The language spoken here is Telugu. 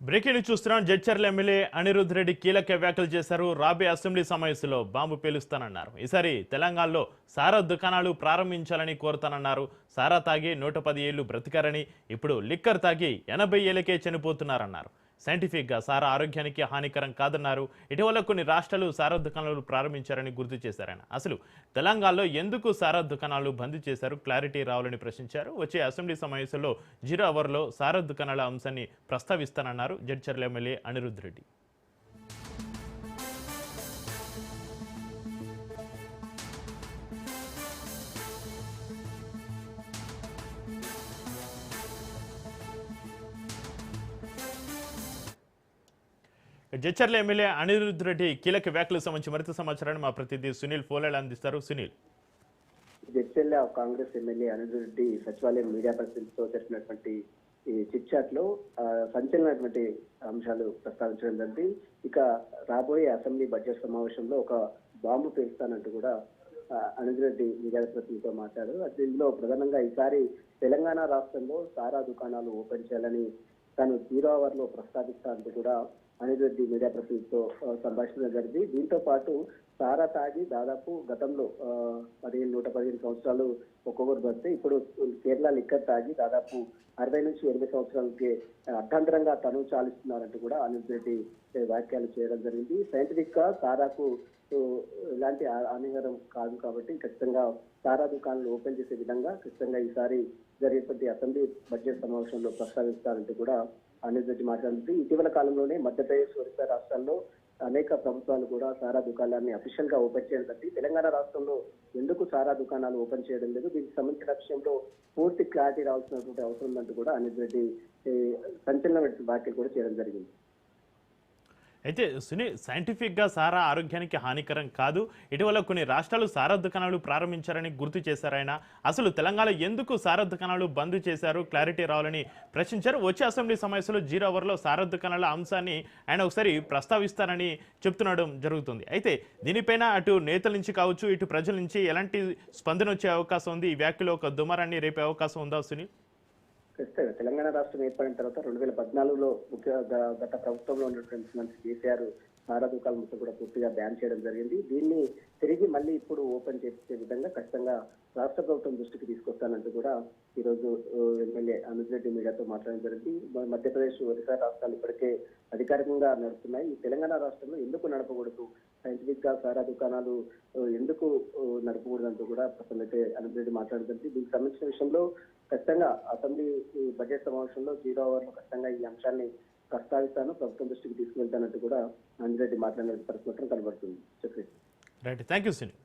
బ్రేకింగ్ న్యూస్ చూస్తున్నాం. జడ్చర్ల ఎమ్మెల్యే అనిరుద్ రెడ్డి కీలక వ్యాఖ్యలు చేశారు. రాబోయే అసెంబ్లీ సమావేశంలో బాంబు పేలుస్తానన్నారు. ఈసారి తెలంగాణలో సారా దుకాణాలు ప్రారంభించాలని కోరుతానన్నారు. సారా తాగి 110 ఏళ్లు బ్రతికారని, ఇప్పుడు లిక్కర్ తాగి 80 ఏళ్లకే చనిపోతున్నారన్నారు. సైంటిఫిక్గా సారా ఆరోగ్యానికి హానికరం కాదన్నారు. ఇటీవల కొన్ని రాష్ట్రాలు సారా దుకాణాలు ప్రారంభించారని గుర్తు చేశారాయన. అసలు తెలంగాణలో ఎందుకు సారా దుకాణాలు బంద్ చేశారు, క్లారిటీ రావాలని ప్రశ్నించారు. వచ్చే అసెంబ్లీ సమావేశంలో 0 అవర్లో సారా దుకాణాల అంశాన్ని ప్రస్తావిస్తానన్నారు జడ్చర్ల ఎమ్మెల్యే అనిరుద్ రెడ్డి. జడ్చర్ల ఎమ్మెల్యే అనిరుద్ రెడ్డి కీలక వ్యాఖ్యలకు సంబంధించి మరింత సమాచారాన్ని మా ప్రతినిధి సునీల్ ఫోలేలు అందిస్తారు. సునీల్, జడ్చర్ల కాంగ్రెస్ ఎమ్మెల్యే అనిరుద్ రెడ్డి సచివాలయం మీడియా ప్రతినిధితో జరిపినటువంటి ఈ చిట్ చాట్ లో సంచలనటువంటి అంశాలు ప్రస్తావించడం జరిగింది. ఇక రాబోయే అసెంబ్లీ బడ్జెట్ సమావేశంలో ఒక బాంబు పేలుస్తానంటూ కూడా అనిరుద్ రెడ్డి మీడియా ప్రతినిధితో మాట్లాడారు. దీనిలో ప్రధానంగా ఈసారి తెలంగాణ రాష్ట్రంలో సారా దుకాణాలు ఓపెన్ చేయాలని తాను 0 అవర్లో ప్రస్తావిస్తానంటూ కూడా అనిరుద్ రెడ్డి మీడియా ప్రతినిధితో సంభాషణ జరిగింది. దీంతో పాటు సారా తాగి దాదాపు గతంలో 115 సంవత్సరాలు ఒక్కొక్కరు బస్తే ఇప్పుడు కేరళ లిక్కర్ తాగి దాదాపు 60 నుంచి 80 సంవత్సరాలకి అర్థాంతరంగా తను చాలిస్తున్నారంటూ కూడా అనిరుద్ రెడ్డి వ్యాఖ్యలు చేయడం జరిగింది. సైంటిఫిక్ గా సారాకు ఇలాంటి హానికరం కాదు కాబట్టి ఖచ్చితంగా సారా దుకాణాలు ఓపెన్ చేసే విధంగా ఖచ్చితంగా ఈసారి జరిగేటువంటి అసెంబ్లీ బడ్జెట్ సమావేశంలో ప్రస్తావిస్తారంటూ కూడా అనిరుద్ రెడ్డి మాట్లాడుతుంది. ఇటీవల కాలంలోనే మధ్యప్రదేశ్, ఒరిస్సా రాష్ట్రాల్లో అనేక ప్రభుత్వాలు కూడా సారా దుకాణాన్ని అఫీషియల్ గా ఓపెన్ చేయడం జరిగింది. తెలంగాణ రాష్ట్రంలో ఎందుకు సారా దుకాణాలు ఓపెన్ చేయడం లేదు, దీనికి సంబంధించిన విషయంలో పూర్తి క్లారిటీ రావాల్సినటువంటి అవసరం ఉందంటూ కూడా అనిరుద్ రెడ్డి సంచలనమైన వ్యాఖ్యలు కూడా చేయడం జరిగింది. అయితే సునీల్, సైంటిఫిక్గా సారా ఆరోగ్యానికి హానికరం కాదు, ఇటీవల కొన్ని రాష్ట్రాలు సారా దుకాణాలు ప్రారంభించారని గుర్తు చేశారాయన. అసలు తెలంగాణ ఎందుకు సారా దుకాణాలు బంద్ చేశారు, క్లారిటీ రావాలని ప్రశ్నించారు. వచ్చే అసెంబ్లీ సమావేశంలో 0 అవర్లో సారా దుకాణాల అంశాన్ని ఆయన ఒకసారి ప్రస్తావిస్తారని చెప్తుండడం జరుగుతుంది. అయితే దీనిపైన అటు నేతల నుంచి కావచ్చు, ఇటు ప్రజల నుంచి ఎలాంటి స్పందన వచ్చే అవకాశం ఉంది? ఈ వ్యాఖ్యలో ఒక దుమారాన్ని రేపే అవకాశం ఉందా సునీల్? ఖచ్చితంగా తెలంగాణ రాష్ట్రం ఏర్పడిన తర్వాత 2014లో గత ప్రభుత్వంలో ఉన్నటువంటి ముఖ్యమంత్రి కేసీఆర్ సారా దుకాణాల మొత్తం కూడా పూర్తిగా బ్యాన్ చేయడం జరిగింది. దీన్ని తిరిగి మళ్ళీ ఇప్పుడు ఓపెన్ చేసే విధంగా ఖచ్చితంగా రాష్ట్ర ప్రభుత్వం దృష్టికి తీసుకొస్తానంటూ కూడా ఈ రోజు ఎమ్మెల్యే అనిరుద్ రెడ్డి మీడియాతో మాట్లాడడం జరిగింది. మధ్యప్రదేశ్, ఒరిస్సా రాష్ట్రాలు ఇప్పటికే అధికారికంగా నడుస్తున్నాయి. ఈ తెలంగాణ రాష్ట్రంలో ఎందుకు నడపకూడదు, సైంటిఫిక్ గా సారా దుకాణాలు ఎందుకు నడపకూడదంటూ కూడా ప్రస్తుతం అనిరుద్ రెడ్డి మాట్లాడడం జరిగింది. దీనికి సంబంధించిన విషయంలో ఖచ్చితంగా అసెంబ్లీ బడ్జెట్ సమావేశంలో 0 అవర్లో ఖచ్చితంగా ఈ అంశాన్ని ప్రస్తావిస్తాను, ప్రభుత్వం దృష్టికి తీసుకువెళ్తానంటూ కూడా అనిరుద్ రెడ్డి మాట్లాడిన పరిస్థితి కనబడుతుంది. Right, thank you Sunil.